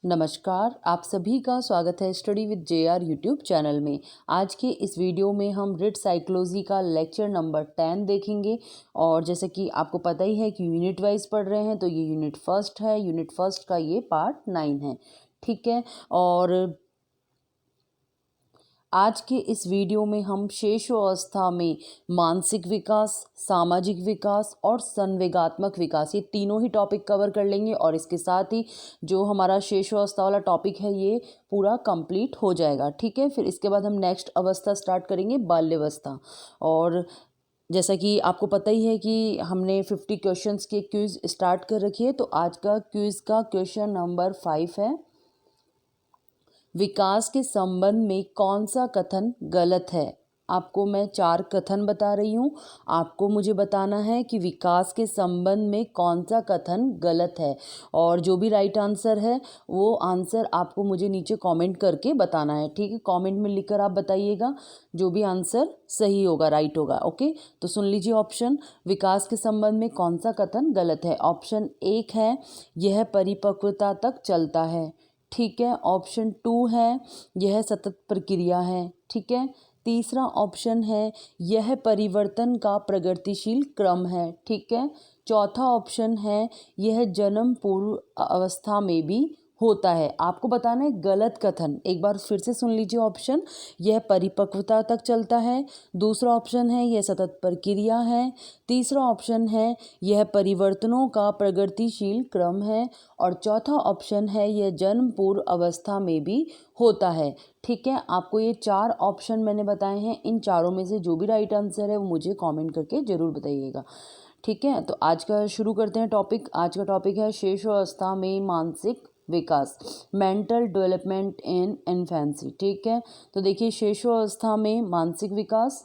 नमस्कार, आप सभी का स्वागत है study with JR YouTube channel में। आज के इस वीडियो में हम रिट साइकोलॉजी का लेक्चर नंबर 10 देखेंगे। और जैसे कि आपको पता ही है कि यूनिट वाइज पढ़ रहे हैं, तो ये यूनिट फर्स्ट है। यूनिट फर्स्ट का ये पार्ट 9 है, ठीक है। और आज के इस वीडियो में हम शेषावस्था में मानसिक विकास, सामाजिक विकास और संवेगात्मक विकास, ये तीनों ही टॉपिक कवर कर लेंगे। और इसके साथ ही जो हमारा शेषावस्था वाला टॉपिक है ये पूरा कंप्लीट हो जाएगा, ठीक है। फिर इसके बाद हम नेक्स्ट अवस्था स्टार्ट करेंगे, बाल्यावस्था। और जैसा कि आपको पता ही है कि हमने 50 क्वेश्चंस के क्विज स्टार्ट कर रखी है, तो आज का क्विज का क्वेश्चन नंबर 5 है, विकास के संबंध में कौन सा कथन गलत है। आपको मैं 4 कथन बता रही हूँ, आपको मुझे बताना है कि विकास के संबंध में कौन सा कथन गलत है। और जो भी राइट आंसर है वो आंसर आपको मुझे नीचे कमेंट करके बताना है, ठीक है। कमेंट में लिखकर आप बताइएगा जो भी आंसर सही होगा, राइट होगा, ओके। तो सुन लीजिए ऑप्शन, विकास के संबंध में कौन सा कथन गलत है। ऑप्शन 1 है, यह परिपक्वता तक चलता है, ठीक है। ऑप्शन 2 है, यह सतत प्रक्रिया है, ठीक है। तीसरा ऑप्शन है, यह परिवर्तन का प्रगतिशील क्रम है, ठीक है। चौथा ऑप्शन है, यह जन्म पूर्व अवस्था में भी होता है। आपको बताना है गलत कथन। एक बार फिर से सुन लीजिए ऑप्शन, यह परिपक्वता तक चलता है। दूसरा ऑप्शन है, यह सतत प्रक्रिया है। तीसरा ऑप्शन है, यह परिवर्तनों का प्रगतिशील क्रम है। और चौथा ऑप्शन है, यह जन्म पूर्व अवस्था में भी होता है, ठीक है। आपको ये 4 ऑप्शन मैंने बताए हैं, इन चारों में से जो भी राइट आंसर है वो मुझे कमेंट करके ज़रूर बताइएगा, ठीक है। तो आज का शुरू करते हैं टॉपिक। आज का टॉपिक है शेषावस्था में मानसिक विकास, मेंटल डेवलपमेंट इन इन्फेंसी, ठीक है। तो देखिए शेषावस्था में मानसिक विकास,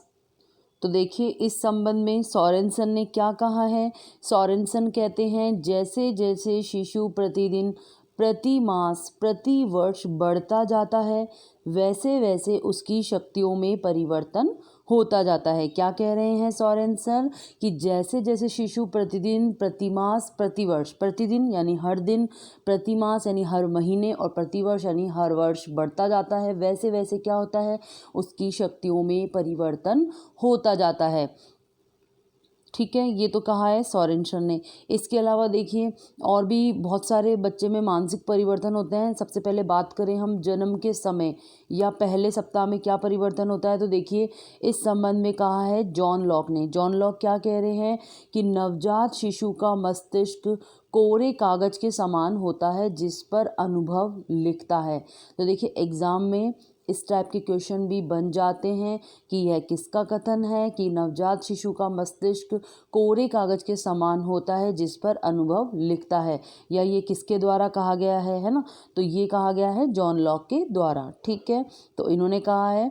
तो देखिए इस संबंध में सोरेनसन ने क्या कहा है। सोरेनसन कहते हैं, जैसे जैसे शिशु प्रतिदिन, प्रति मास, प्रति वर्ष बढ़ता जाता है, वैसे वैसे उसकी शक्तियों में परिवर्तन होता जाता है। क्या कह रहे हैं सोरेनसन कि जैसे जैसे शिशु प्रतिदिन, प्रतिमास, प्रतिवर्ष, प्रतिदिन यानी हर दिन, प्रतिमास यानी हर महीने, और प्रतिवर्ष यानी हर वर्ष बढ़ता जाता है, वैसे वैसे क्या होता है, उसकी शक्तियों में परिवर्तन होता जाता है, ठीक है। ये तो कहा है सोरेनसन ने। इसके अलावा देखिए और भी बहुत सारे बच्चे में मानसिक परिवर्तन होते हैं। सबसे पहले बात करें हम जन्म के समय या पहले सप्ताह में क्या परिवर्तन होता है, तो देखिए इस संबंध में कहा है जॉन लॉक ने। जॉन लॉक क्या कह रहे हैं कि नवजात शिशु का मस्तिष्क कोरे कागज के समान होता है जिस पर अनुभव लिखता है। तो देखिए एग्जाम में इस टाइप के क्वेश्चन भी बन जाते हैं कि यह किसका कथन है कि नवजात शिशु का मस्तिष्क कोरे कागज के समान होता है जिस पर अनुभव लिखता है, या ये किसके द्वारा कहा गया है ना। तो ये कहा गया है जॉन लॉक के द्वारा, ठीक है। तो इन्होंने कहा है,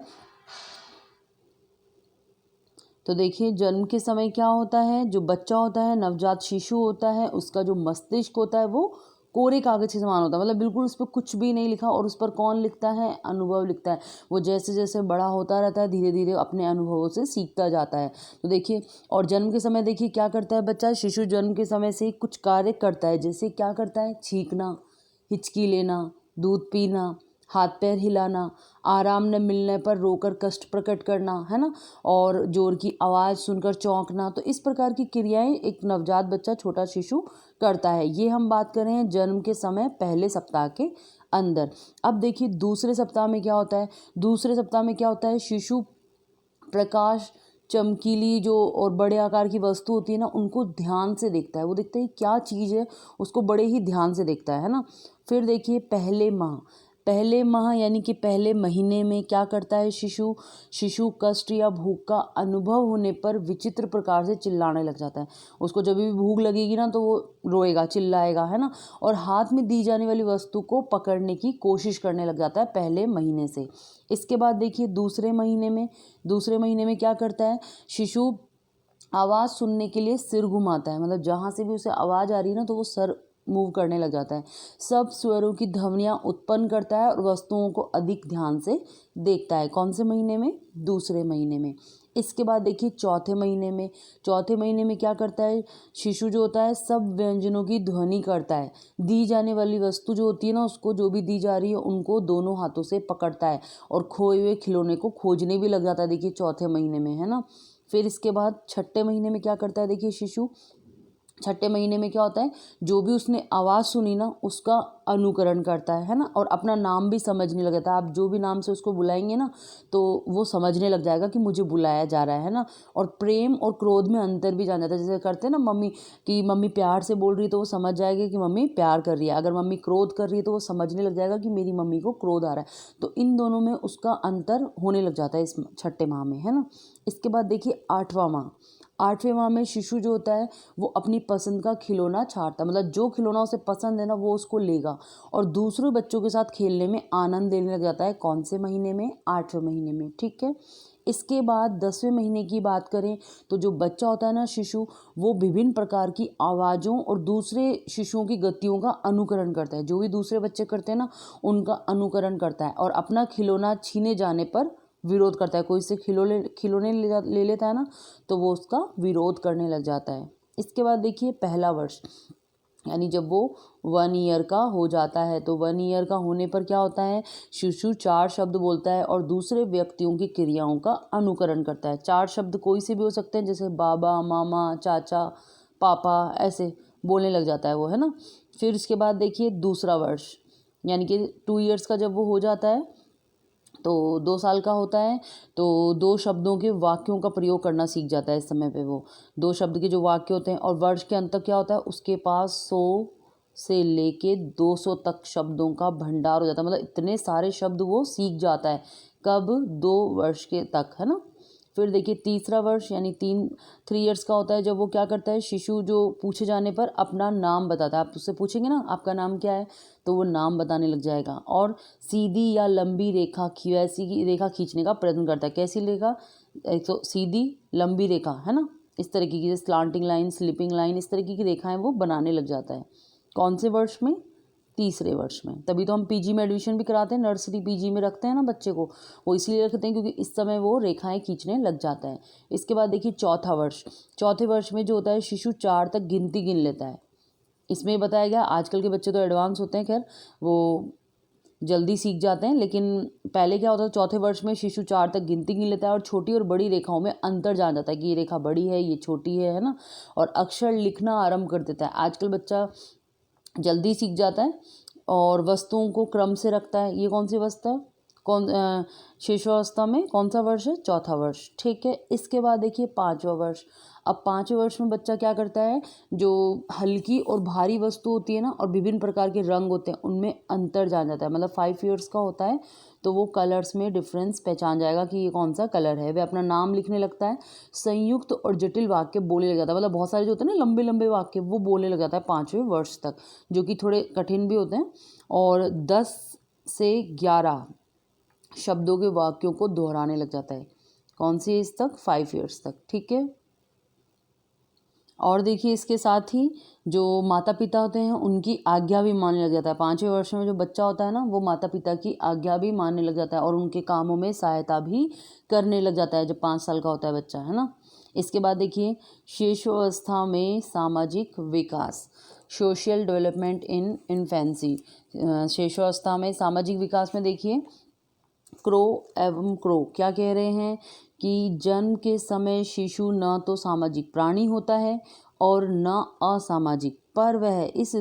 तो देखिए जन्म के समय क्या होता है, जो बच्चा होता है, नवजात शिशु होता है, उसका जो मस्तिष्क होता है वो कोरे कागज के समान होता है, मतलब बिल्कुल उस पर कुछ भी नहीं लिखा। और उस पर कौन लिखता है, अनुभव लिखता है। वो जैसे जैसे बड़ा होता रहता है धीरे धीरे अपने अनुभवों से सीखता जाता है। तो देखिए और जन्म के समय देखिए क्या करता है बच्चा, शिशु जन्म के समय से ही कुछ कार्य करता है, जैसे क्या करता है, छींकना, हिचकी लेना, दूध पीना, हाथ पैर हिलाना, आराम न मिलने पर रोकर कष्ट प्रकट करना, है ना, और जोर की आवाज़ सुनकर चौंकना। तो इस प्रकार की क्रियाएं एक नवजात बच्चा, छोटा शिशु करता है। ये हम बात कर रहे हैं जन्म के समय पहले सप्ताह के अंदर। अब देखिए दूसरे सप्ताह में क्या होता है, दूसरे सप्ताह में क्या होता है, शिशु प्रकाश, चमकीली जो और बड़े आकार की वस्तु होती है ना, उनको ध्यान से देखता है। वो देखता है क्या चीज़ है, उसको बड़े ही ध्यान से देखता है ना। फिर देखिए पहले माह, पहले माह यानी कि पहले महीने में क्या करता है शिशु, शिशु कष्ट या भूख का अनुभव होने पर विचित्र प्रकार से चिल्लाने लग जाता है। उसको जब भी भूख लगेगी ना तो वो रोएगा, चिल्लाएगा, है ना। और हाथ में दी जाने वाली वस्तु को पकड़ने की कोशिश करने लग जाता है पहले महीने से। इसके बाद देखिए दूसरे महीने में, दूसरे महीने में क्या करता है शिशु, आवाज़ सुनने के लिए सिर घुमाता है, मतलब जहाँ से भी उसे आवाज़ आ रही है ना तो वो सर मूव करने लग जाता है। सब स्वरों की ध्वनियाँ उत्पन्न करता है और वस्तुओं को अधिक ध्यान से देखता है। कौन से महीने में, दूसरे महीने में। इसके बाद देखिए चौथे महीने में क्या करता है शिशु जो होता है, सब व्यंजनों की ध्वनि करता है। दी जाने वाली वस्तु जो होती है ना, उसको जो भी दी जा रही है उनको दोनों हाथों से पकड़ता है और खोए हुए खिलौने को खोजने भी लग जाता है, देखिए चौथे महीने में, है ना। फिर इसके बाद छठे महीने में क्या करता है देखिए शिशु, छठे महीने में क्या होता है, जो भी उसने आवाज़ सुनी ना उसका अनुकरण करता है ना, और अपना नाम भी समझने लग जाता है। आप जो भी नाम से उसको बुलाएंगे ना तो वो समझने लग जाएगा कि मुझे बुलाया जा रहा है ना। और प्रेम और क्रोध में अंतर भी जान जाता है। जैसे करते हैं ना मम्मी, कि मम्मी प्यार से बोल रही है तो वो समझ जाएगी कि मम्मी प्यार कर रही है, अगर मम्मी क्रोध कर रही है तो वो समझने लग जाएगा कि मेरी मम्मी को क्रोध आ रहा है। तो इन दोनों में उसका अंतर होने लग जाता है इस छठे माह में, है ना। इसके बाद देखिए आठवें माह में शिशु जो होता है वो अपनी पसंद का खिलौना छांटता है, मतलब जो खिलौना उसे पसंद है ना वो उसको लेगा और दूसरे बच्चों के साथ खेलने में आनंद लेने लग जाता है। कौन से महीने में? आठवें महीने में, ठीक है। इसके बाद 10वें महीने की बात करें तो जो बच्चा होता है ना शिशु, वो विभिन्न प्रकार की आवाज़ों और दूसरे शिशुओं की गतियों का अनुकरण करता है। जो भी दूसरे बच्चे करते हैं ना उनका अनुकरण करता है और अपना खिलौना छीने जाने पर विरोध करता है। कोई से खिलौने ले लेता है ना तो वो उसका विरोध करने लग जाता है। इसके बाद देखिए पहला वर्ष, यानी जब वो 1 ईयर का हो जाता है तो 1 ईयर का होने पर क्या होता है, शिशु 4 शब्द बोलता है और दूसरे व्यक्तियों की क्रियाओं का अनुकरण करता है। 4 शब्द कोई से भी हो सकते हैं, जैसे बाबा, मामा, चाचा, पापा, ऐसे बोलने लग जाता है वो, है ना। फिर इसके बाद देखिए दूसरा वर्ष, यानी कि 2 ईयर्स का जब वो हो जाता है तो 2 साल का होता है तो 2 शब्दों के वाक्यों का प्रयोग करना सीख जाता है। इस समय पे वो 2 शब्द के जो वाक्य होते हैं, और वर्ष के अंत तक क्या होता है उसके पास 100 से लेके 200 तक शब्दों का भंडार हो जाता है। मतलब इतने सारे शब्द वो सीख जाता है। कब? 2 वर्ष के तक, है ना। फिर देखिए तीसरा वर्ष यानी 3 ईयर्स का होता है जब वो क्या करता है, शिशु जो पूछे जाने पर अपना नाम बताता है। आप उससे पूछेंगे ना आपका नाम क्या है तो वो नाम बताने लग जाएगा और सीधी या लंबी रेखा वैसी की रेखा खींचने का प्रयत्न करता है। कैसी रेखा? तो सीधी लंबी रेखा, है ना, इस तरीके की, जैसे स्लांटिंग लाइन, स्लिपिंग लाइन, इस तरीके की रेखाएं वो बनाने लग जाता है। कौन से वर्ष में? तीसरे वर्ष में। तभी तो हम पीजी में एडमिशन भी कराते हैं, नर्सरी पीजी में रखते हैं ना बच्चे को, वो इसलिए रखते हैं क्योंकि इस समय वो रेखाएं खींचने लग जाता है। इसके बाद देखिए चौथा वर्ष, चौथे वर्ष में जो होता है शिशु 4 तक गिनती गिन लेता है। इसमें बताया गया, आजकल के बच्चे तो एडवांस होते हैं, खैर वो जल्दी सीख जाते हैं, लेकिन पहले क्या होता है चौथे वर्ष में शिशु 4 तक गिनती गिन लेता है और छोटी और बड़ी रेखाओं में अंतर जान जाता है कि ये रेखा बड़ी है, ये छोटी है ना, और अक्षर लिखना आरंभ कर देता है। आजकल बच्चा जल्दी सीख जाता है और वस्तुओं को क्रम से रखता है। ये कौन सी अवस्था, शिशुअवस्था में कौन सा वर्ष है? चौथा वर्ष, ठीक है। इसके बाद देखिए 5वां वर्ष। अब 5वें वर्ष में बच्चा क्या करता है, जो हल्की और भारी वस्तु होती है ना और विभिन्न प्रकार के रंग होते हैं उनमें अंतर जान जाता है। मतलब 5 ईयर्स का होता है तो वो कलर्स में डिफरेंस पहचान जाएगा कि ये कौन सा कलर है। वह अपना नाम लिखने लगता है, संयुक्त और जटिल वाक्य बोलने लग जाता है। मतलब बहुत सारे जो होते हैं ना लंबे लंबे वाक्य वो बोलने लग जाता है 5वें वर्ष तक, जो कि थोड़े कठिन भी होते हैं। और 10 से 11 शब्दों के वाक्यों को दोहराने लग जाता है। कौन सी एज तक? 5 ईयर्स तक, ठीक है। और देखिए इसके साथ ही जो माता पिता होते हैं उनकी आज्ञा भी मानने लग जाता है। 5वें वर्ष में जो बच्चा होता है ना वो माता पिता की आज्ञा भी मानने लग जाता है और उनके कामों में सहायता भी करने लग जाता है जब 5 साल का होता है बच्चा, है ना। इसके बाद देखिए शिशुअवस्था में सामाजिक विकास, सोशल डेवलपमेंट इन इन्फेंसी। शिशुअवस्था में सामाजिक विकास में देखिए क्रो क्या कह रहे हैं कि जन्म के समय शिशु न तो सामाजिक प्राणी होता है और न असामाजिक, पर वह इस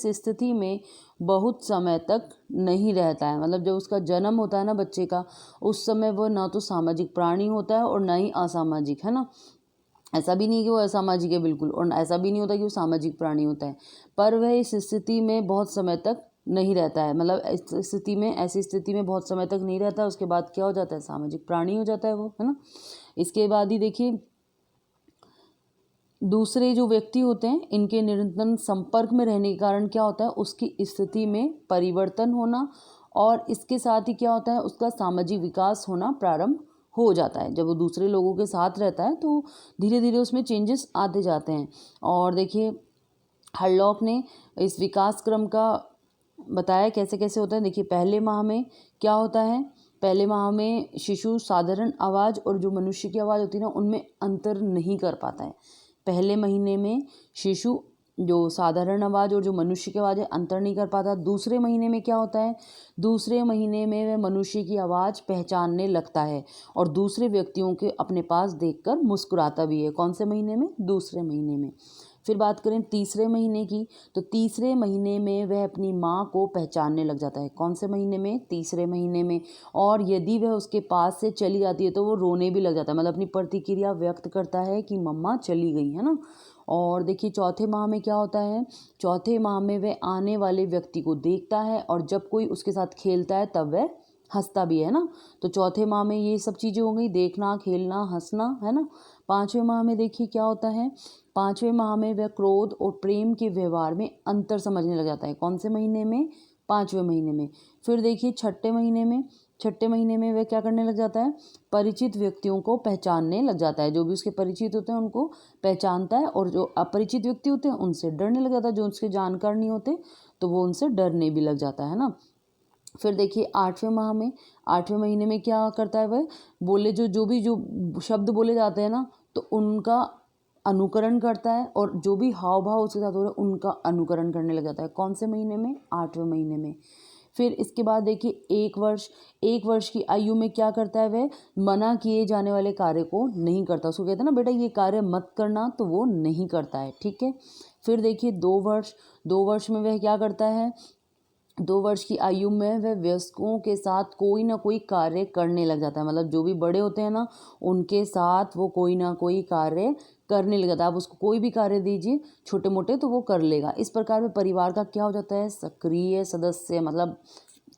स्थिति में बहुत समय तक नहीं रहता है। मतलब जब उसका जन्म होता है ना बच्चे का, उस समय वह न तो सामाजिक प्राणी होता है और न ही असामाजिक, है ना। ऐसा भी नहीं कि वो असामाजिक है बिल्कुल, और ऐसा भी नहीं होता कि वो सामाजिक प्राणी होता है, पर वह इस स्थिति में बहुत समय तक नहीं रहता है। मतलब ऐसी स्थिति में बहुत समय तक नहीं रहता है, उसके बाद क्या हो जाता है, सामाजिक प्राणी हो जाता है वो, है ना। इसके बाद ही देखिए दूसरे जो व्यक्ति होते हैं इनके निरंतर संपर्क में रहने के कारण क्या होता है, उसकी स्थिति में परिवर्तन होना, और इसके साथ ही क्या होता है, उसका सामाजिक विकास होना प्रारंभ हो जाता है। जब वो दूसरे लोगों के साथ रहता है तो धीरे धीरे उसमें चेंजेस आते जाते हैं। और देखिए हरलॉक ने इस विकास क्रम का बताया कैसे कैसे होता है। देखिए पहले माह में क्या होता है पहले माह में शिशु साधारण आवाज़ और जो मनुष्य की आवाज़ होती है ना, उनमें अंतर नहीं कर पाता है। पहले महीने में शिशु जो साधारण आवाज़ और जो मनुष्य की आवाज़ है, अंतर नहीं कर पाता। दूसरे महीने में क्या होता है, दूसरे महीने में वह मनुष्य की आवाज़ पहचानने लगता है और दूसरे व्यक्तियों के अपने पास देखकर मुस्कुराता भी है। कौन से महीने में? दूसरे महीने में। फिर बात करें तीसरे महीने की, तो तीसरे महीने में वह अपनी माँ को पहचानने लग जाता है। कौन से महीने में? तीसरे महीने में। और यदि वह उसके पास से चली जाती है तो वो रोने भी लग जाता है, मतलब अपनी प्रतिक्रिया व्यक्त करता है कि मम्मा चली गई, है ना। और देखिए चौथे माह में क्या होता है, चौथे माह में वह आने वाले व्यक्ति को देखता है और जब कोई उसके साथ खेलता है तब वह हंसता भी है ना। तो चौथे माह में ये सब चीज़ें हो गई, देखना, खेलना, हंसना, है ना। पाँचवें माह में देखिए क्या होता है, पाँचवें माह में वह क्रोध और प्रेम के व्यवहार में अंतर समझने लग जाता है। कौन से महीने में? पाँचवें महीने में। फिर देखिए छठे महीने में, छठे महीने में वह क्या करने लग जाता है, परिचित व्यक्तियों को पहचानने लग जाता है। जो भी उसके परिचित होते हैं उनको पहचानता है और जो अपरिचित व्यक्ति होते हैं उनसे डरने लग जाता है। जो उसके जानकार नहीं होते तो वो उनसे डरने भी लग जाता है ना। फिर देखिए आठवें माह में, आठवें महीने में क्या करता है वह, बोले जो शब्द बोले जाते हैं ना, तो उनका अनुकरण करता है और जो भी हाव भाव उसके साथ हो रहे हैं उनका अनुकरण करने लग जाता है। कौन से महीने में? आठवें महीने में। फिर इसके बाद देखिए एक वर्ष की आयु में क्या करता है वह, मना किए जाने वाले कार्य को नहीं करता। उसको कहते हैं ना बेटा ये कार्य मत करना, तो वो नहीं करता है, ठीक है। फिर देखिए 2 वर्ष, 2 वर्ष में वह क्या करता है, 2 वर्ष की आयु में वह वयस्कों के साथ कोई ना कोई कार्य करने लग जाता है। मतलब जो भी बड़े होते हैं ना उनके साथ वो कोई ना कोई कार्य करने लग जाता है। आप उसको कोई भी कार्य दीजिए छोटे मोटे तो वो कर लेगा। इस प्रकार में परिवार का क्या हो जाता है, सक्रिय सदस्य, मतलब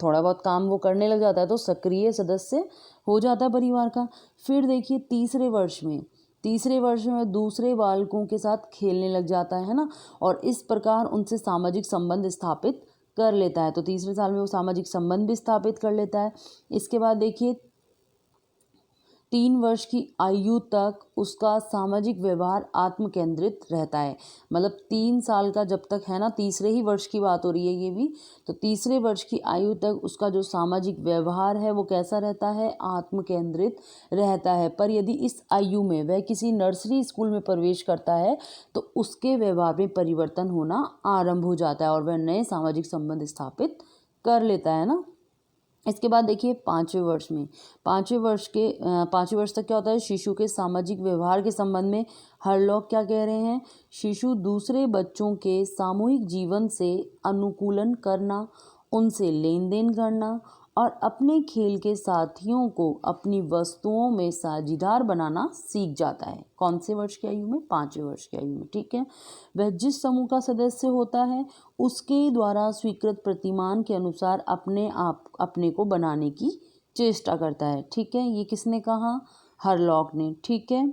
थोड़ा बहुत काम वो करने लग जाता है तो सक्रिय सदस्य हो जाता है परिवार का। फिर देखिए तीसरे वर्ष में, तीसरे वर्ष में दूसरे बालकों के साथ खेलने लग जाता है ना, और इस प्रकार उनसे सामाजिक संबंध स्थापित कर लेता है। तो तीसरे साल में वो सामाजिक संबंध भी स्थापित कर लेता है। इसके बाद देखिए 3 वर्ष की आयु तक उसका सामाजिक व्यवहार आत्म केंद्रित रहता है। मतलब 3 साल का जब तक है ना, तीसरे ही वर्ष की बात हो रही है ये भी, तो तीसरे वर्ष की आयु तक उसका जो सामाजिक व्यवहार है वो कैसा रहता है, आत्म केंद्रित रहता है। पर यदि इस आयु में वह किसी नर्सरी स्कूल में प्रवेश करता है तो उसके व्यवहार में परिवर्तन होना आरंभ हो जाता है और वह नए सामाजिक संबंध स्थापित कर लेता है ना। इसके बाद देखिए 5वें वर्ष में, 5वें वर्ष तक क्या होता है, शिशु के सामाजिक व्यवहार के संबंध में हरलॉक क्या कह रहे हैं, शिशु दूसरे बच्चों के सामूहिक जीवन से अनुकूलन करना, उनसे लेन देन करना और अपने खेल के साथियों को अपनी वस्तुओं में साझीदार बनाना सीख जाता है। कौन से वर्ष की आयु में? 5वें वर्ष की आयु में, ठीक है। वह जिस समूह का सदस्य होता है उसके द्वारा स्वीकृत प्रतिमान के अनुसार अपने को बनाने की चेष्टा करता है, ठीक है। ये किसने कहा? हरलॉक ने, ठीक है।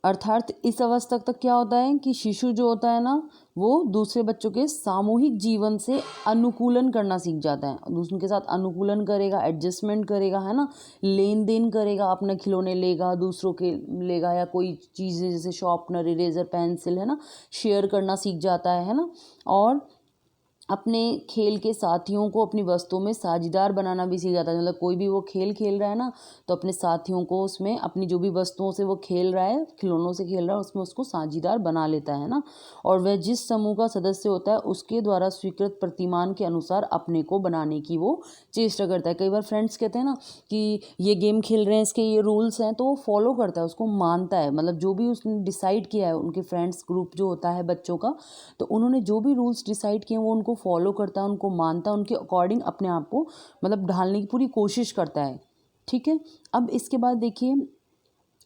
अर्थात इस अवस्था तक क्या होता है कि शिशु जो होता है ना वो दूसरे बच्चों के सामूहिक जीवन से अनुकूलन करना सीख जाता है। दूसरों के साथ अनुकूलन करेगा, एडजस्टमेंट करेगा, है ना, लेन देन करेगा, अपने खिलौने लेगा, दूसरों के लेगा, या कोई चीज़ें जैसे शॉर्पनर, इरेजर, पेंसिल, है ना, शेयर करना सीख जाता है ना। और अपने खेल के साथियों को अपनी वस्तुओं में साझीदार बनाना भी सीख जाता है। मतलब कोई भी वो खेल खेल रहा है ना तो अपने साथियों को उसमें अपनी जो भी वस्तुओं से वो खेल रहा है, खिलौनों से खेल रहा है, उसमें उसको साझीदार बना लेता है ना। और वह जिस समूह का सदस्य होता है उसके द्वारा स्वीकृत प्रतिमान के अनुसार अपने को बनाने की वो चेष्टा करता है। कई बार फ्रेंड्स कहते हैं ना कि ये गेम खेल रहे हैं, इसके ये रूल्स हैं, तो वो फॉलो करता है, उसको मानता है। मतलब जो भी उसने डिसाइड किया है, उनके फ्रेंड्स ग्रुप जो होता है बच्चों का, तो उन्होंने जो भी रूल्स डिसाइड किए हैं वो उनको फॉलो करता है, उनको मानता है, उनके अकॉर्डिंग अपने आप को मतलब ढालने की पूरी कोशिश करता है, ठीक है। अब इसके बाद देखिए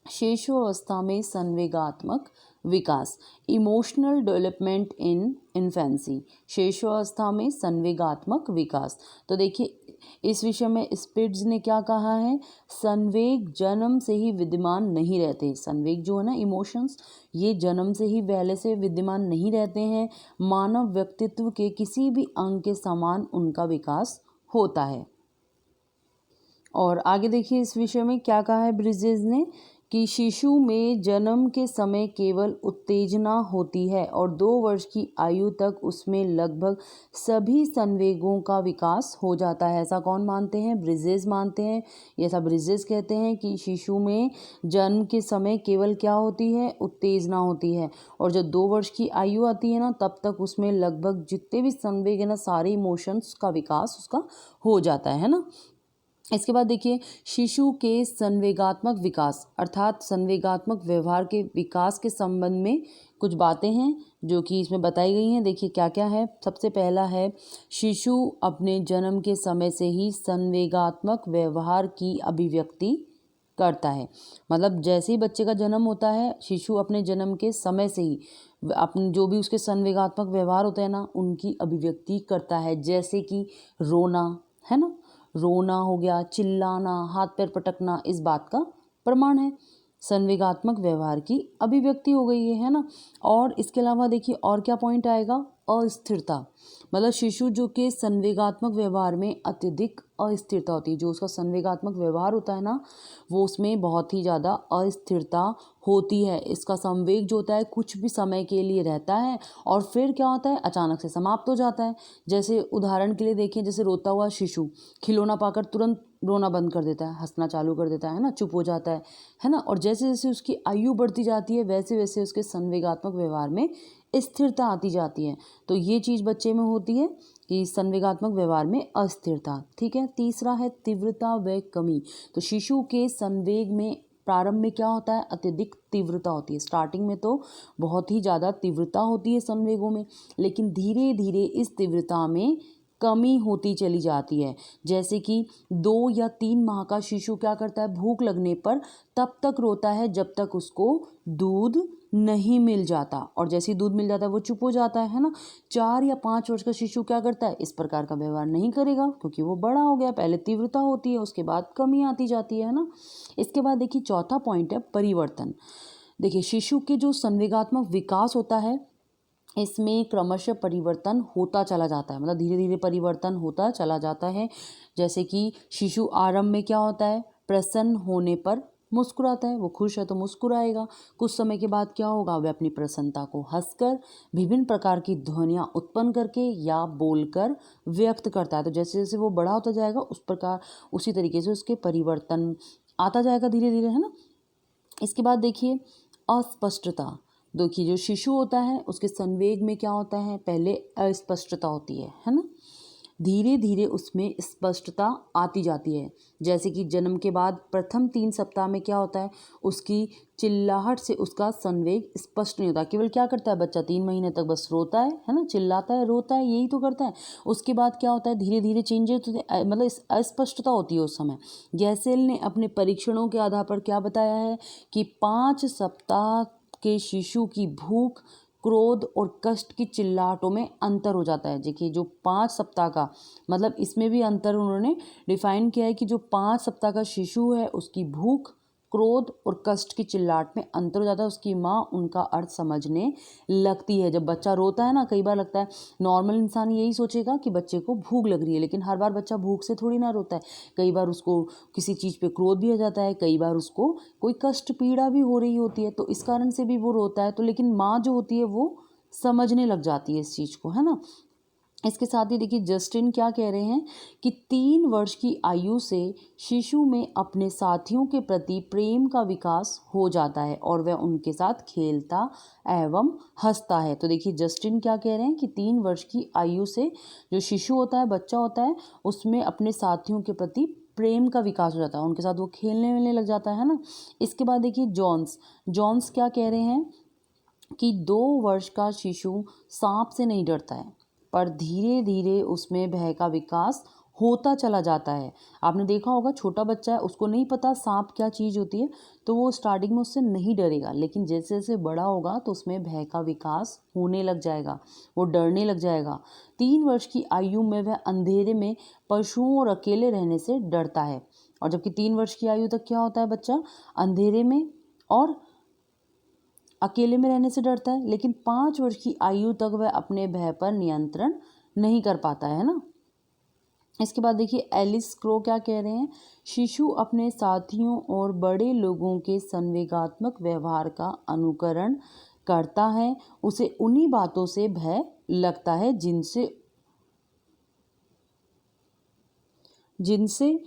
शेषावस्था में संवेगात्मक विकास, इमोशनल डेवलपमेंट इन इन्फेंसी। शेषावस्था में संवेगात्मक विकास, तो देखिए इस विषय में स्पिट्ज ने क्या कहा है, संवेग जन्म से ही विद्यमान नहीं रहते। संवेग जो है ना, इमोशंस, ये जन्म से ही पहले से विद्यमान नहीं रहते हैं। मानव व्यक्तित्व के किसी भी अंग के समान उनका विकास होता है। और आगे देखिए इस विषय में क्या कहा है ब्रिजेस ने कि शिशु में जन्म के समय केवल उत्तेजना होती है और 2 वर्ष की आयु तक उसमें लगभग सभी संवेगों का विकास हो जाता है। ऐसा कौन मानते हैं? ब्रिजेस मानते हैं। ये सब ब्रिजेस कहते हैं कि शिशु में जन्म के समय केवल क्या होती है? उत्तेजना होती है और जब 2 वर्ष की आयु आती है ना, तब तक उसमें लगभग जितने भी संवेग है ना, सारे इमोशंस का विकास उसका हो जाता है ना। इसके बाद देखिए, शिशु के संवेगात्मक विकास अर्थात संवेगात्मक व्यवहार के विकास के संबंध में कुछ बातें हैं जो कि इसमें बताई गई हैं। देखिए क्या क्या है। सबसे पहला है, शिशु अपने जन्म के समय से ही संवेगात्मक व्यवहार की अभिव्यक्ति करता है। मतलब जैसे ही बच्चे का जन्म होता है, शिशु अपने जन्म के समय से ही अपने जो भी उसके संवेगात्मक व्यवहार होते हैं ना, उनकी अभिव्यक्ति करता है। जैसे कि रोना, है ना, रोना हो गया, चिल्लाना, हाथ पैर पटकना, इस बात का प्रमाण है। संवेगात्मक व्यवहार की अभिव्यक्ति हो गई है ना। और इसके अलावा देखिए और क्या पॉइंट आएगा? अस्थिरता। मतलब शिशु जो के संवेगात्मक व्यवहार में अत्यधिक अस्थिरता होती है। जो उसका संवेगात्मक व्यवहार होता है ना, वो उसमें बहुत ही ज़्यादा अस्थिरता होती है। इसका संवेग जो होता है कुछ भी समय के लिए रहता है और फिर क्या होता है? अचानक से समाप्त हो जाता है। जैसे उदाहरण के लिए देखें, जैसे रोता हुआ शिशु खिलौना पाकर तुरंत रोना बंद कर देता है, हंसना चालू कर देता है ना, चुप हो जाता है ना। और जैसे जैसे उसकी आयु बढ़ती जाती है, वैसे वैसे उसके संवेगात्मक व्यवहार में स्थिरता आती जाती है। तो ये चीज़ बच्चे में होती है कि संवेगात्मक व्यवहार में अस्थिरता। ठीक है। तीसरा है तीव्रता व कमी। तो शिशु के संवेग में प्रारंभ में क्या होता है? अत्यधिक तीव्रता होती है। स्टार्टिंग में तो बहुत ही ज़्यादा तीव्रता होती है संवेगों में, लेकिन धीरे धीरे इस तीव्रता में कमी होती चली जाती है। जैसे कि 2 या 3 माह का शिशु क्या करता है? भूख लगने पर तब तक रोता है जब तक उसको दूध नहीं मिल जाता, और जैसे ही दूध मिल जाता है वो चुप हो जाता है ना। 4 या 5 वर्ष का शिशु क्या करता है? इस प्रकार का व्यवहार नहीं करेगा, क्योंकि वो बड़ा हो गया। पहले तीव्रता होती है, उसके बाद कमी आती जाती है ना। इसके बाद देखिए चौथा पॉइंट है परिवर्तन। देखिए शिशु के जो संवेगात्मक विकास होता है, इसमें क्रमशः परिवर्तन होता चला जाता है। मतलब धीरे धीरे परिवर्तन होता चला जाता है। जैसे कि शिशु आरंभ में क्या होता है? प्रसन्न होने पर मुस्कुराता है। वो खुश है तो मुस्कुराएगा। कुछ समय के बाद क्या होगा? वह अपनी प्रसन्नता को हंसकर, विभिन्न प्रकार की ध्वनियाँ उत्पन्न करके या बोलकर व्यक्त करता है। तो जैसे जैसे वो बड़ा होता जाएगा, उस प्रकार उसी तरीके से उसके परिवर्तन आता जाएगा धीरे धीरे, है ना। इसके बाद देखिए अस्पष्टता। देखिए जो शिशु होता है उसके संवेग में क्या होता है? पहले अस्पष्टता होती है ना। धीरे धीरे उसमें स्पष्टता आती जाती है। जैसे कि जन्म के बाद प्रथम 3 सप्ताह में क्या होता है? उसकी चिल्लाहट से उसका संवेग स्पष्ट नहीं होता। केवल क्या करता है बच्चा? 3 महीने तक बस रोता है ना, चिल्लाता है, रोता है, यही तो करता है। उसके बाद क्या होता है? धीरे धीरे चेंजेस होते हैं, मतलब अस्पष्टता होती है उस समय। गैसेल ने अपने परीक्षणों के आधार पर क्या बताया है कि 5 सप्ताह के शिशु की भूख, क्रोध और कष्ट की चिल्लाहटों में अंतर हो जाता है। देखिए जो 5 सप्ताह का, मतलब इसमें भी अंतर उन्होंने डिफाइन किया है कि जो 5 सप्ताह का शिशु है उसकी भूख, क्रोध और कष्ट की चिल्लाहट में अंतर हो जाता है। उसकी माँ उनका अर्थ समझने लगती है। जब बच्चा रोता है ना, कई बार लगता है नॉर्मल इंसान यही सोचेगा कि बच्चे को भूख लग रही है, लेकिन हर बार बच्चा भूख से थोड़ी ना रोता है। कई बार उसको किसी चीज़ पे क्रोध भी आ जाता है, कई बार उसको कोई कष्ट पीड़ा भी हो रही होती है, तो इस कारण से भी वो रोता है। तो लेकिन माँ जो होती है वो समझने लग जाती है इस चीज़ को, है ना। इसके साथ ही देखिए जस्टिन क्या कह रहे हैं कि 3 वर्ष की आयु से शिशु में अपने साथियों के प्रति प्रेम का विकास हो जाता है और वह उनके साथ खेलता एवं हंसता है। तो देखिए जस्टिन क्या कह रहे हैं कि 3 वर्ष की आयु से जो शिशु होता है, बच्चा होता है, उसमें अपने साथियों के प्रति प्रेम का विकास हो जाता है, उनके साथ वो खेलने वेलने लग जाता है ना। इसके बाद देखिए जॉन्स क्या कह रहे हैं कि 2 वर्ष का शिशु सांप से नहीं डरता है, पर धीरे धीरे उसमें भय का विकास होता चला जाता है। आपने देखा होगा छोटा बच्चा है, उसको नहीं पता सांप क्या चीज़ होती है, तो वो स्टार्टिंग में उससे नहीं डरेगा, लेकिन जैसे जैसे बड़ा होगा तो उसमें भय का विकास होने लग जाएगा, वो डरने लग जाएगा। 3 वर्ष की आयु में वह अंधेरे में पशुओं और अकेले रहने से डरता है, और जबकि 3 वर्ष की आयु तक क्या होता है बच्चा? अंधेरे में और अकेले में रहने से डरता है। लेकिन 5 वर्ष की आयु तक वह अपने भय पर नियंत्रण नहीं कर पाता है ना। इसके बाद देखिए एलिस क्रो क्या कह रहे हैं, शिशु अपने साथियों और बड़े लोगों के संवेगात्मक व्यवहार का अनुकरण करता है, उसे उन्हीं बातों से भय लगता है जिनसे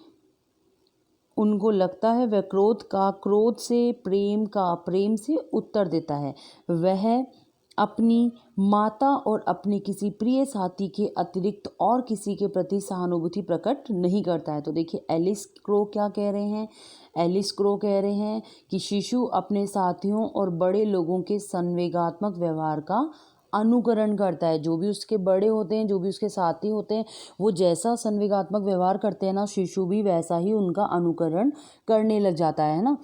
उनको लगता है। वह क्रोध से, प्रेम से उत्तर देता है। वह अपनी माता और अपने किसी प्रिय साथी के अतिरिक्त और किसी के प्रति सहानुभूति प्रकट नहीं करता है। तो देखिए एलिस क्रो क्या कह रहे हैं, एलिस क्रो कह रहे हैं कि शिशु अपने साथियों और बड़े लोगों के संवेगात्मक व्यवहार का अनुकरण करता है। जो भी उसके बड़े होते हैं, जो भी उसके साथी होते हैं, वो जैसा संवेगात्मक व्यवहार करते हैं ना, शिशु भी वैसा ही उनका अनुकरण करने लग जाता है ना।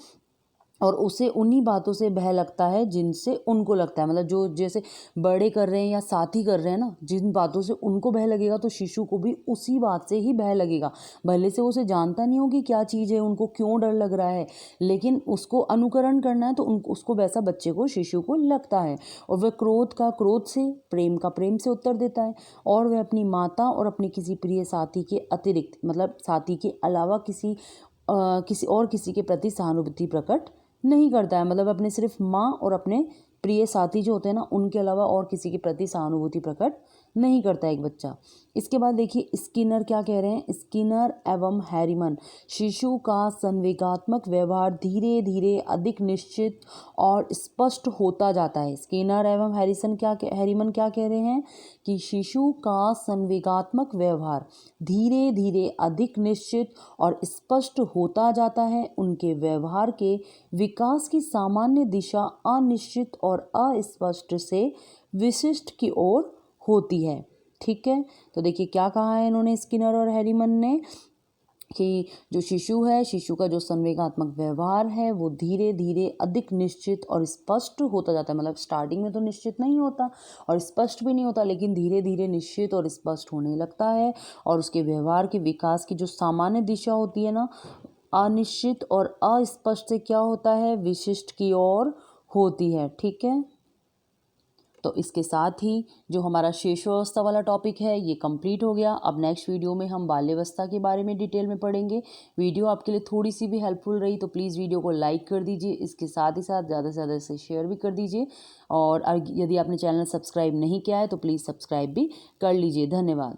और उसे उन्हीं बातों से भय लगता है जिनसे उनको लगता है, मतलब जो जैसे बड़े कर रहे हैं या साथी कर रहे हैं ना, जिन बातों से उनको भय लगेगा तो शिशु को भी उसी बात से ही भय लगेगा। भले से वो उसे जानता नहीं हो कि क्या चीज़ है, उनको क्यों डर लग रहा है, लेकिन उसको अनुकरण करना है तो उसको वैसा बच्चे को, शिशु को लगता है। और वह क्रोध से, प्रेम का प्रेम से उत्तर देता है। और वह अपनी माता और अपने किसी प्रिय साथी के अतिरिक्त, मतलब साथी के अलावा किसी के प्रति सहानुभूति प्रकट नहीं करता है। मतलब अपने सिर्फ माँ और अपने प्रिय साथी जो होते हैं ना, उनके अलावा और किसी के प्रति सहानुभूति प्रकट नहीं करता एक बच्चा। इसके बाद देखिए स्किनर क्या कह रहे हैं, स्किनर एवं हैरीमन, शिशु का संवेगात्मक व्यवहार धीरे धीरे अधिक निश्चित और स्पष्ट होता जाता है। स्किनर एवं हैरीमन क्या कह रहे हैं कि शिशु का संवेगात्मक व्यवहार धीरे धीरे अधिक निश्चित और स्पष्ट होता जाता है। उनके व्यवहार के विकास की सामान्य दिशा अनिश्चित और अस्पष्ट से विशिष्ट की ओर होती है। ठीक है, तो देखिए क्या कहा है इन्होंने, स्किनर और हैरीमन ने, कि जो शिशु है, शिशु का जो संवेगात्मक व्यवहार है वो धीरे धीरे अधिक निश्चित और स्पष्ट होता जाता है। मतलब स्टार्टिंग में तो निश्चित नहीं होता और स्पष्ट भी नहीं होता, लेकिन धीरे धीरे निश्चित और स्पष्ट होने लगता है। और उसके व्यवहार के विकास की जो सामान्य दिशा होती है ना, अनिश्चित और अस्पष्ट से क्या होता है, विशिष्ट की ओर होती है। ठीक है, तो इसके साथ ही जो हमारा शेषावस्था वाला टॉपिक है ये कंप्लीट हो गया। अब नेक्स्ट वीडियो में हम बाल्यावस्था के बारे में डिटेल में पढ़ेंगे। वीडियो आपके लिए थोड़ी सी भी हेल्पफुल रही तो प्लीज़ वीडियो को लाइक कर दीजिए, इसके साथ ही साथ ज़्यादा से ज़्यादा इसे शेयर भी कर दीजिए। और यदि आपने चैनल सब्सक्राइब नहीं किया है तो प्लीज़ सब्सक्राइब भी कर लीजिए। धन्यवाद।